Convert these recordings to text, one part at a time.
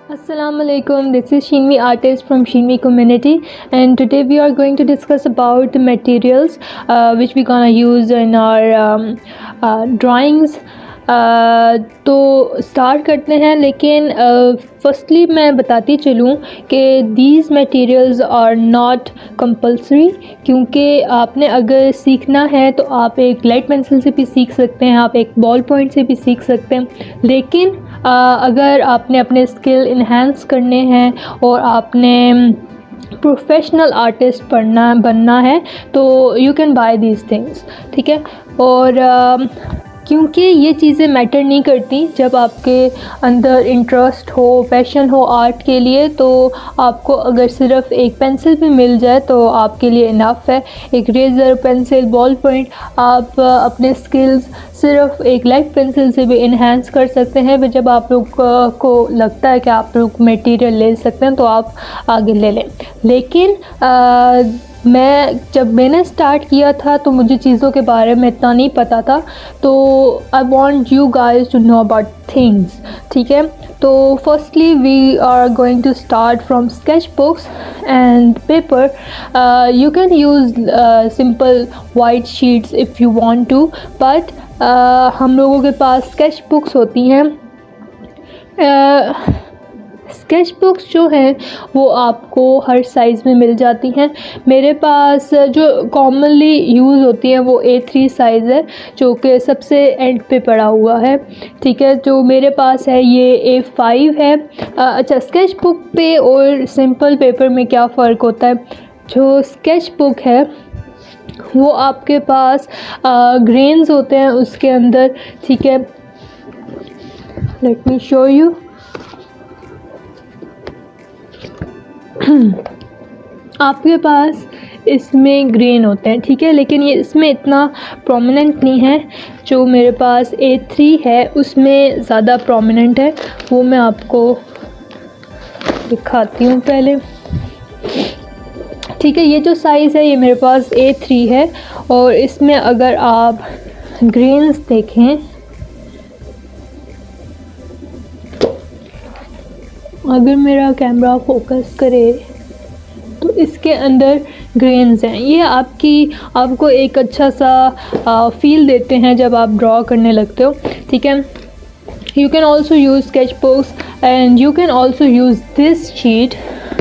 Assalamu alaikum. This is Shinvi artist from Shinvi community, and today we are going to discuss about the materials which we gonna use in our drawings. तो start करते हैं, लेकिन firstly मैं बताती चलूँ कि these materials are not compulsory, क्योंकि आपने अगर सीखना है तो आप एक लाइट पेंसिल से भी सीख सकते हैं, आप एक बॉल पॉइंट से भी सीख सकते हैं। लेकिन अगर आपने अपने स्किल इन्हेंस करने हैं और आपने प्रोफेशनल आर्टिस्ट बनना है तो you can buy these things, ठीक है। और क्योंकि ये चीज़ें मैटर नहीं करती, जब आपके अंदर इंटरेस्ट हो, पैशन हो आर्ट के लिए, तो आपको अगर सिर्फ एक पेंसिल भी मिल जाए तो आपके लिए इनफ है। एक रेज़र, पेंसिल, बॉल पॉइंट, आप अपने स्किल्स सिर्फ एक लाइट पेंसिल से भी इन्हेंस कर सकते हैं। जब आप लोग को लगता है कि आप लोग मटेरियल ले सकते हैं तो आप आगे ले लें। लेकिन जब मैंने स्टार्ट किया था तो मुझे चीज़ों के बारे में इतना नहीं पता था, तो I want you guys to know about things, ठीक है। तो firstly we are going to start from sketch books and paper. You can use simple white sheets if you want to, but हम लोगों के पास स्केच बुक्स होती हैं। Sketch books जो हैं वो आपको हर साइज़ में मिल जाती हैं। मेरे पास जो कॉमनली यूज़ होती हैं वो A3 साइज़ है, जो कि सबसे एंड पे पड़ा हुआ है, ठीक है। जो मेरे पास है ये A5 है। अच्छा, स्केच बुक पे और सिंपल पेपर में क्या फ़र्क होता है? जो स्केच बुक है वो आपके पास ग्रेन्स होते हैं उसके अंदर, ठीक है। Let me show you. आपके पास इसमें ग्रेन होते हैं, ठीक है, लेकिन ये इसमें इतना प्रोमिनेंट नहीं है। जो मेरे पास A3 है उसमें ज़्यादा प्रोमिनेंट है, वो मैं आपको दिखाती हूँ पहले, ठीक है। ये जो साइज़ है ये मेरे पास A3 है, और इसमें अगर आप ग्रेन्स देखें, अगर मेरा कैमरा फोकस करे तो इसके अंदर ग्रेन्स हैं। ये आपको एक अच्छा सा फील देते हैं जब आप ड्रॉ करने लगते हो, ठीक है। You can also use sketch books and you can also use this sheet,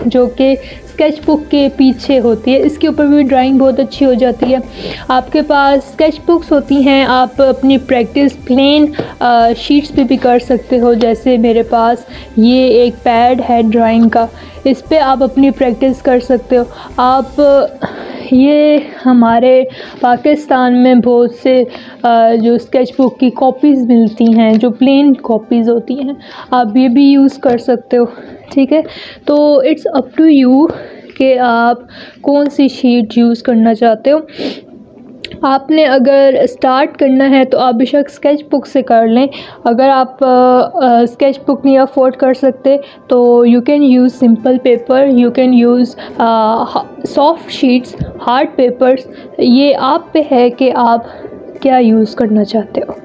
जो कि स्केच बुक के पीछे होती है। इसके ऊपर भी ड्राइंग बहुत अच्छी हो जाती है। आपके पास स्केच बुक्स होती हैं, आप अपनी प्रैक्टिस प्लेन शीट्स पे भी कर सकते हो। जैसे मेरे पास ये एक पैड है ड्राइंग का, इस पे आप अपनी प्रैक्टिस कर सकते हो। ये हमारे पाकिस्तान में बहुत से जो स्केच बुक की कॉपीज़ मिलती हैं, जो प्लेन कॉपीज़ होती हैं, आप ये भी यूज़ कर सकते हो, ठीक है। तो इट्स अप टू यू कि आप कौन सी शीट यूज़ करना चाहते हो। आपने अगर स्टार्ट करना है तो आप बेशक स्केच बुक से कर लें। अगर आप स्केच बुक नहीं अफोर्ड कर सकते तो you can use simple paper, you can use soft sheets, hard papers. ये आप पे है कि आप क्या यूज़ करना चाहते हो।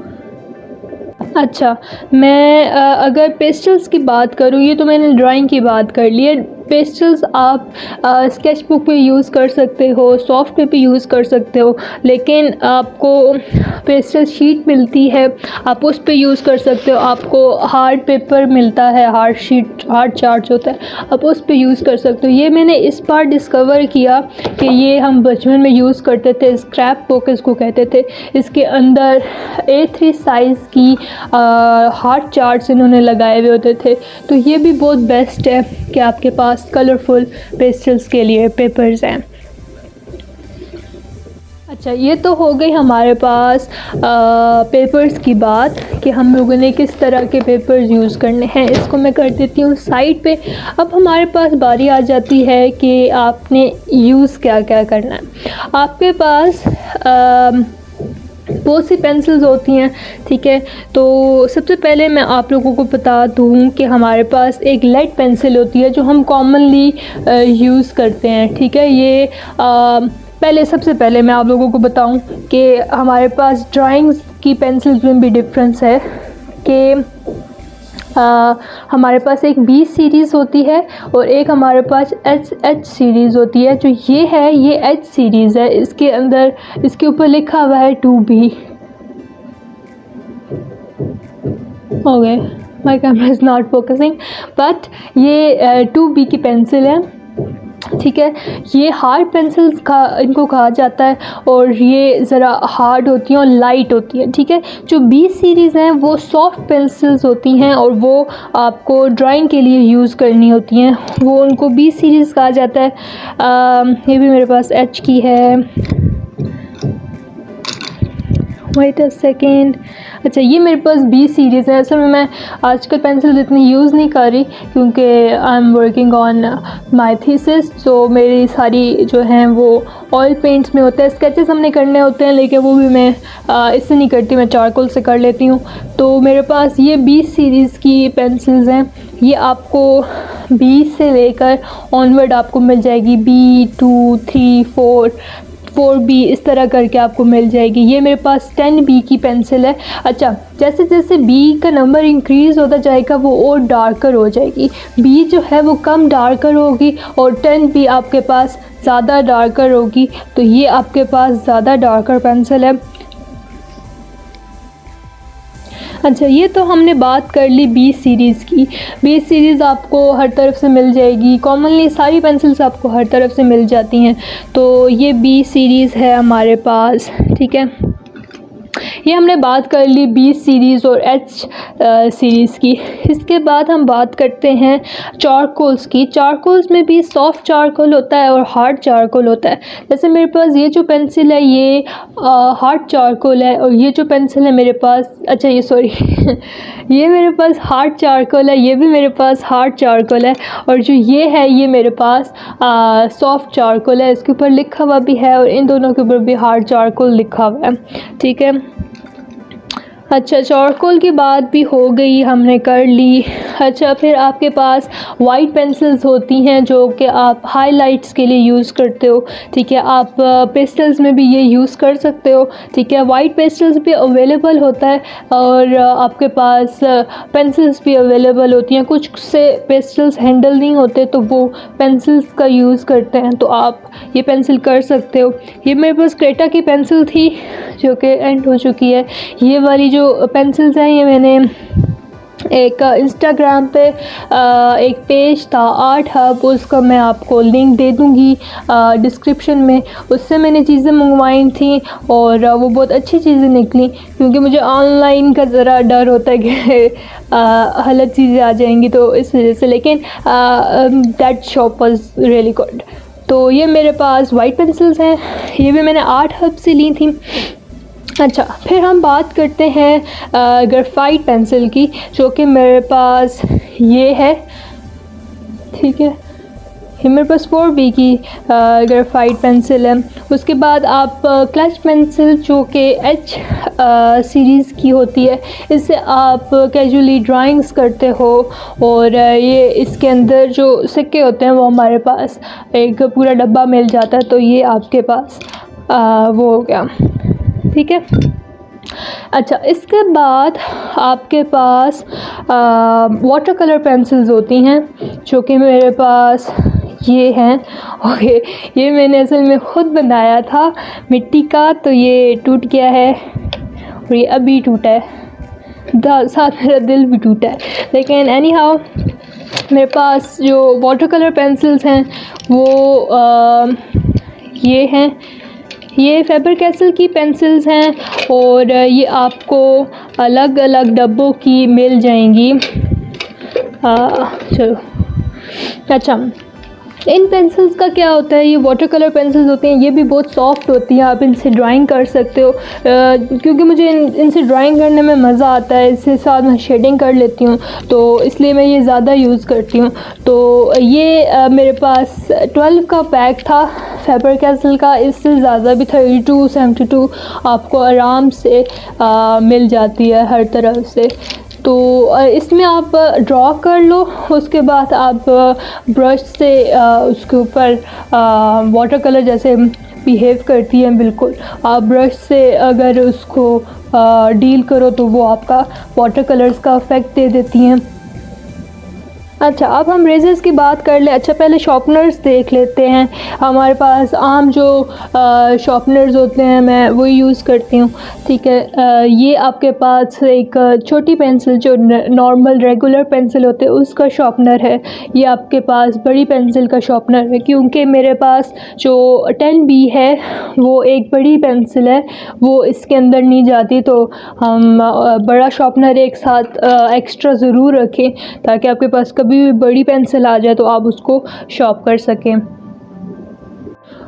अच्छा, मैं अगर पेस्टल्स की बात करूँ, ये तो मैंने ड्राइंग की बात कर ली है। पेस्टल्स आप स्केच बुक पे यूज़ कर सकते हो, सॉफ्ट पे भी यूज़ कर सकते हो, लेकिन आपको पेस्टल शीट मिलती है, आप उस पे यूज़ कर सकते हो। आपको हार्ड पेपर मिलता है, हार्ड शीट, हार्ड चार्ट्स होता है, आप उस पे यूज़ कर सकते हो। ये मैंने इस बार डिस्कवर किया कि ये हम बचपन में यूज़ करते थे, स्क्रैप बुक इसको कहते थे। इसके अंदर A3 साइज़ की हार्ड चार्ट्स इन्होंने लगाए हुए होते थे। तो ये भी बहुत बेस्ट है कि आपके पास कलरफुल पेस्टल्स के लिए पेपर्स हैं। अच्छा, ये तो हो गई हमारे पास पेपर्स की बात कि हम लोगों ने किस तरह के पेपर्स यूज़ करने हैं। इसको मैं कर देती हूँ साइड पे। अब हमारे पास बारी आ जाती है कि आपने यूज़ क्या क्या करना है। आपके पास बहुत सी पेंसिल्स होती हैं, ठीक है। तो सबसे पहले मैं आप लोगों को बता दूँ कि हमारे पास एक लेड पेंसिल होती है जो हम कॉमनली यूज़ करते हैं, ठीक है। ये सबसे पहले मैं आप लोगों को बताऊं कि हमारे पास ड्राइंग्स की पेंसिल्स में भी डिफरेंस है कि हमारे पास एक बी सीरीज़ होती है और एक हमारे पास एच सीरीज़ होती है। जो ये है ये एच सीरीज़ है, इसके अंदर इसके ऊपर लिखा हुआ है 2B। Okay, my camera is not focusing, but ये 2B की पेंसिल है, ठीक है। ये हार्ड पेंसिल्स इनको कहा जाता है और ये ज़रा हार्ड होती हैं और लाइट होती है, ठीक है। जो बी सीरीज़ हैं वो सॉफ्ट पेंसिल्स होती हैं और वो आपको ड्राइंग के लिए यूज़ करनी होती हैं, वो उनको बी सीरीज़ कहा जाता है। ये भी मेरे पास एच की है, वेट अ सेकेंड। अच्छा, ये मेरे पास बी सीरीज़ है। असल में मैं आजकल पेंसिल इतनी यूज़ नहीं कर रही क्योंकि I am working on my thesis, तो मेरी सारी जो हैं वो ऑयल पेंट्स में होते हैं। स्केचेस हमने करने होते हैं लेकिन वो भी मैं इससे नहीं करती, मैं चारकोल से कर लेती हूँ। तो मेरे पास ये बी सीरीज़ की पेंसिल्स हैं, ये आपको बी से लेकर ऑनवर्ड आपको मिल जाएगी, B2, 3, 4B इस तरह करके आपको मिल जाएगी। ये मेरे पास 10B की पेंसिल है। अच्छा, जैसे जैसे B का नंबर इंक्रीज़ होता जाएगा वो और डार्कर हो जाएगी। B जो है वो कम डार्कर होगी और 10B आपके पास ज़्यादा डार्कर होगी। तो ये आपके पास ज़्यादा डार्कर पेंसिल है। अच्छा, ये तो हमने बात कर ली बी सीरीज़ की। बी सीरीज़ आपको हर तरफ से मिल जाएगी, कॉमनली सारी पेंसिल्स आपको हर तरफ से मिल जाती हैं। तो ये बी सीरीज़ है हमारे पास, ठीक है। ये हमने बात कर ली बी सीरीज़ और एच सीरीज़ की। इसके बाद हम बात करते हैं चारकोल्स की। चारकोल्स में भी सॉफ्ट चारकोल होता है और हार्ड चारकोल होता है। जैसे मेरे पास ये जो पेंसिल है ये हार्ड चारकोल है और ये जो पेंसिल है मेरे पास, अच्छा ये सॉरी ये मेरे पास हार्ड चारकोल है, ये भी मेरे पास हार्ड चारकोल है और जो ये है ये मेरे पास सॉफ्ट चारकोल है। इसके ऊपर लिखा हुआ भी है और इन दोनों के ऊपर भी हार्ड चारकोल लिखा हुआ है, ठीक है। अच्छा, चारकोल की बात भी हो गई, हमने कर ली। अच्छा, फिर आपके पास वाइट पेंसिल्स होती हैं जो कि आप हाइलाइट्स के लिए यूज़ करते हो, ठीक है। आप पेस्टल्स में भी ये यूज़ कर सकते हो, ठीक है। वाइट पेस्टल्स भी अवेलेबल होता है और आपके पास पेंसिल्स भी अवेलेबल होती हैं। कुछ से पेस्टल्स हैंडल नहीं होते तो वो पेंसिल्स का यूज़ करते हैं, तो आप ये पेंसिल कर सकते हो। ये मेरे पास क्रेटा की पेंसिल थी जो कि एंड हो चुकी है। ये वाली जो पेंसिल्स हैं ये मैंने एक इंस्टाग्राम पे एक पेज था आर्ट हब, उसका मैं आपको लिंक दे दूँगी डिस्क्रिप्शन में। उससे मैंने चीज़ें मंगवाई थी और वो बहुत अच्छी चीज़ें निकली क्योंकि मुझे ऑनलाइन का ज़रा डर होता है कि गलत चीज़ें आ जाएंगी, तो इस वजह से। लेकिन that shop was really good. तो ये मेरे पास वाइट पेंसिल्स हैं, ये भी मैंने आर्ट हब से ली थी। अच्छा, फिर हम बात करते हैं ग्रेफाइट पेंसिल की, जो कि मेरे पास ये है, ठीक है। ये मेरे पास 4B की ग्रेफाइट पेंसिल है। उसके बाद आप क्लच पेंसिल जो कि एच सीरीज़ की होती है, इससे आप कैजुअली ड्राइंग्स करते हो और ये इसके अंदर जो सिक्के होते हैं वो हमारे पास एक पूरा डब्बा मिल जाता है, तो ये आपके पास वो हो गया, ठीक है। अच्छा, इसके बाद आपके पास वाटर कलर पेंसिल्स होती हैं जो कि मेरे पास ये हैं। ओके, ये मैंने असल में ख़ुद बनाया था मिट्टी का, तो ये टूट गया है और ये अभी टूटा है, साथ मेरा दिल भी टूटा है। लेकिन एनी हाउ मेरे पास जो वाटर कलर पेंसिल्स हैं वो ये हैं। ये फैबर कैसल की पेंसिल्स हैं और ये आपको अलग अलग डब्बों की मिल जाएंगी। चलो, अच्छा, इन पेंसिल्स का क्या होता है, ये वाटर कलर पेंसिल्स होती हैं, ये भी बहुत सॉफ्ट होती हैं, आप इनसे ड्राइंग कर सकते हो। क्योंकि मुझे इनसे ड्राइंग करने में मज़ा आता है, इसके साथ मैं शेडिंग कर लेती हूँ, तो इसलिए मैं ये ज़्यादा यूज़ करती हूँ। तो ये मेरे पास 12 का पैक था फैबर कैसल का, इससे ज़्यादा भी 32, 72 आपको आराम से मिल जाती है हर तरफ से। तो इसमें आप ड्रॉ कर लो, उसके बाद आप ब्रश से उसके ऊपर वाटर कलर जैसे बिहेव करती हैं, बिल्कुल आप ब्रश से अगर उसको डील करो तो वो आपका वाटर कलर्स का इफ़ेक्ट दे देती हैं। अच्छा, अब हम रेज़र्स की बात कर लें। अच्छा, पहले शॉर्पनर्स देख लेते हैं। हमारे पास आम जो शॉर्पनर्स होते हैं मैं वो यूज़ करती हूँ, ठीक है। ये आपके पास एक छोटी पेंसिल जो नॉर्मल रेगुलर पेंसिल होते हैं उसका शॉर्पनर है। ये आपके पास बड़ी पेंसिल का शॉर्पनर है, क्योंकि मेरे पास जो 10B है वो एक बड़ी पेंसिल है, वो इसके अंदर नहीं जाती। तो हम बड़ा शॉर्पनर एक साथ एक्स्ट्रा ज़रूर रखें, ताकि आपके पास कभी भी बड़ी पेंसिल आ जाए तो आप उसको शॉर्प कर सकें।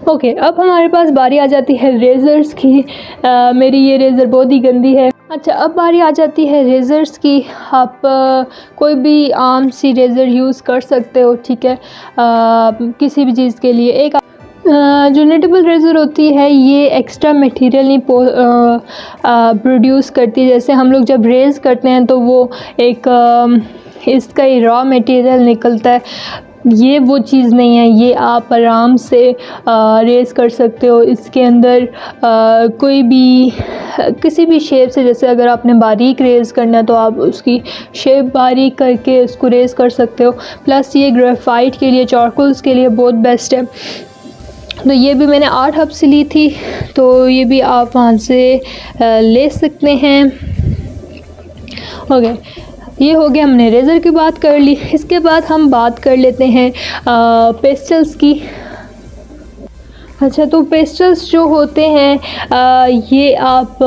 ओके, अब हमारे पास बारी आ जाती है रेज़र्स की। मेरी ये रेज़र बहुत ही गंदी है। अच्छा, अब बारी आ जाती है रेज़र्स की। आप कोई भी आम सी रेज़र यूज़ कर सकते हो, ठीक है। किसी भी चीज़ के लिए एक जो निटेबल रेज़र होती है ये एक्स्ट्रा मटेरियल नहीं प्रोड्यूस करती है। जैसे हम लोग जब रेज़ करते हैं तो वो एक इसका ही रॉ मटेरियल निकलता है, ये वो चीज़ नहीं है। ये आप आराम से रेज़ कर सकते हो। इसके अंदर कोई भी किसी भी शेप से, जैसे अगर आपने बारीक रेज़ करना है तो आप उसकी शेप बारीक करके उसको रेज़ कर सकते हो। प्लस ये ग्रेफाइट के लिए, चारकोल्स के लिए बहुत बेस्ट है। तो ये भी मैंने आर्ट हब से ली थी, तो ये भी आप वहाँ से ले सकते हैं। ओके, ये हो गया, हमने रेज़र की बात कर ली। इसके बाद हम बात कर लेते हैं पेस्टल्स की। अच्छा, तो पेस्टल्स जो होते हैं ये आप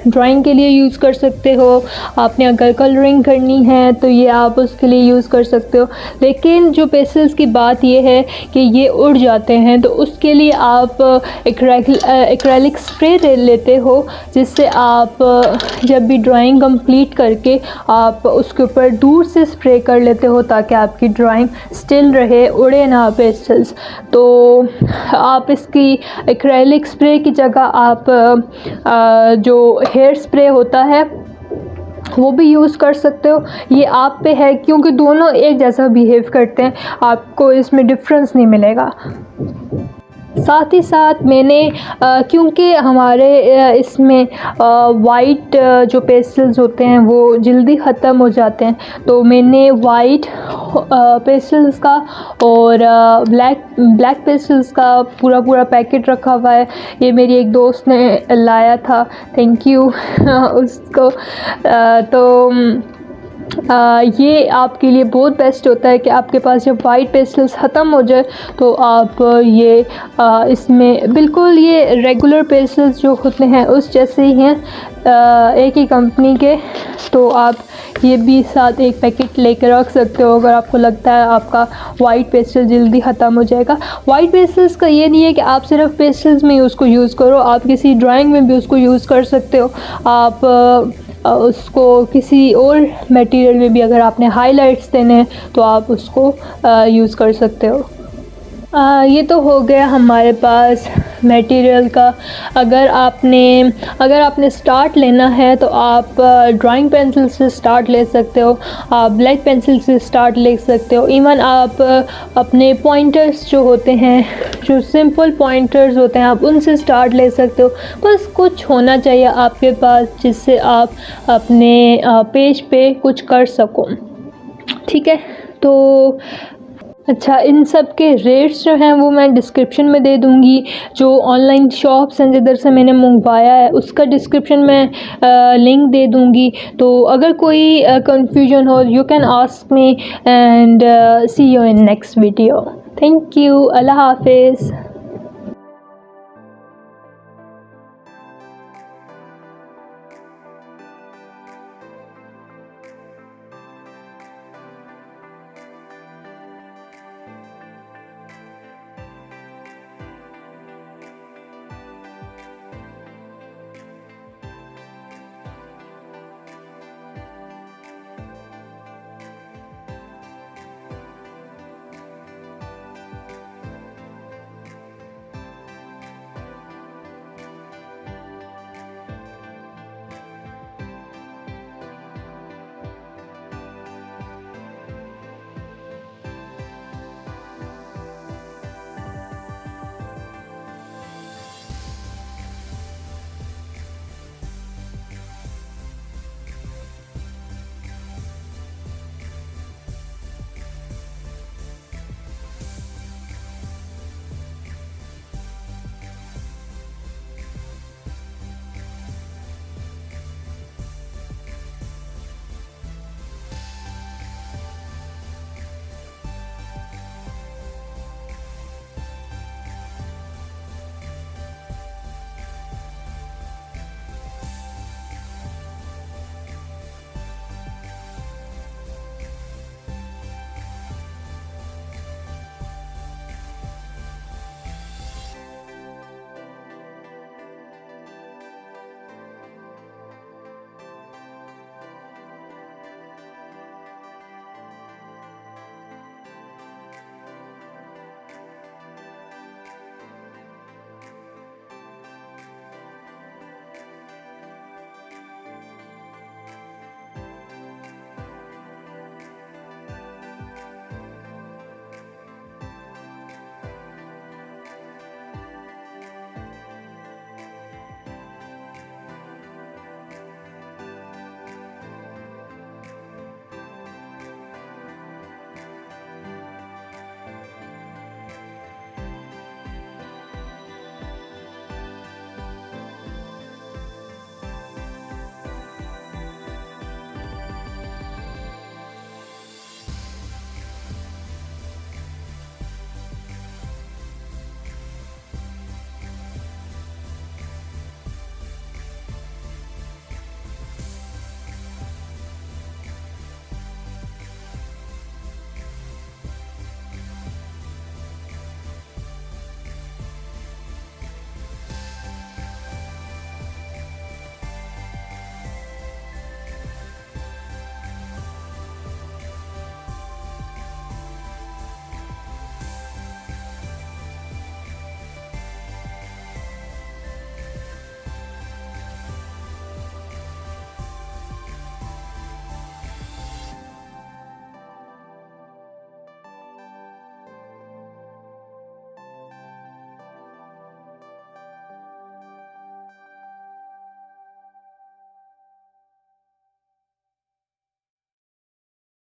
ड्राइंग के लिए यूज़ कर सकते हो। आपने अगर कलरिंग करनी है तो ये आप उसके लिए यूज़ कर सकते हो। लेकिन जो पेस्टल्स की बात ये है कि ये उड़ जाते हैं, तो उसके लिए आप एक्रेलिक स्प्रे ले लेते हो, जिससे आप जब भी ड्राइंग कंप्लीट करके आप उसके ऊपर दूर से स्प्रे कर लेते हो, ताकि आपकी ड्राइंग स्टिल रहे, उड़े ना पेस्टल्स। तो आप इसकी एक्रेलिक स्प्रे की जगह आप जो हेयर स्प्रे होता है वो भी यूज़ कर सकते हो। ये आप पे है, क्योंकि दोनों एक जैसा बिहेव करते हैं, आपको इसमें डिफरेंस नहीं मिलेगा। साथ ही साथ मैंने क्योंकि हमारे इसमें वाइट जो पेस्टल्स होते हैं वो जल्दी ख़त्म हो जाते हैं, तो मैंने वाइट पेस्टल्स का और ब्लैक पेस्टल्स का पूरा पैकेट रखा हुआ है। ये मेरी एक दोस्त ने लाया था, थैंक यू उसको। ये आपके लिए बहुत बेस्ट होता है कि आपके पास जब वाइट पेस्टल्स ख़त्म हो जाए तो आप ये इसमें बिल्कुल ये रेगुलर पेस्टल्स जो होते हैं उस जैसे ही हैं, एक ही कंपनी के। तो आप ये भी साथ एक पैकेट लेकर रख सकते हो, अगर आपको लगता है आपका वाइट पेस्टल जल्दी ख़त्म हो जाएगा। वाइट पेस्टल्स का ये नहीं है कि आप सिर्फ पेस्टल्स में उसको यूज़ करो, आप किसी ड्राइंग में भी उसको यूज़ कर सकते हो। आप उसको किसी और मटेरियल में भी, अगर आपने हाइलाइट्स देने हैं तो आप उसको यूज़ कर सकते हो। ये तो हो गया हमारे पास मटेरियल का। अगर आपने स्टार्ट लेना है तो आप ड्राइंग पेंसिल से स्टार्ट ले सकते हो, आप ब्लैक पेंसिल से स्टार्ट ले सकते हो। इवन आप अपने पॉइंटर्स जो होते हैं, जो सिंपल पॉइंटर्स होते हैं, आप उनसे स्टार्ट ले सकते हो। बस कुछ होना चाहिए आपके पास जिससे आप अपने पेज पे कुछ कर सको, ठीक है। तो अच्छा, इन सब के रेट्स जो हैं वो मैं डिस्क्रिप्शन में दे दूँगी। जो ऑनलाइन शॉप्स हैं जिधर से मैंने मंगवाया है उसका डिस्क्रिप्शन में लिंक दे दूँगी। तो अगर कोई कन्फ्यूजन हो, you can ask me and see you in next video. Thank you, अल्लाह हाफिज़।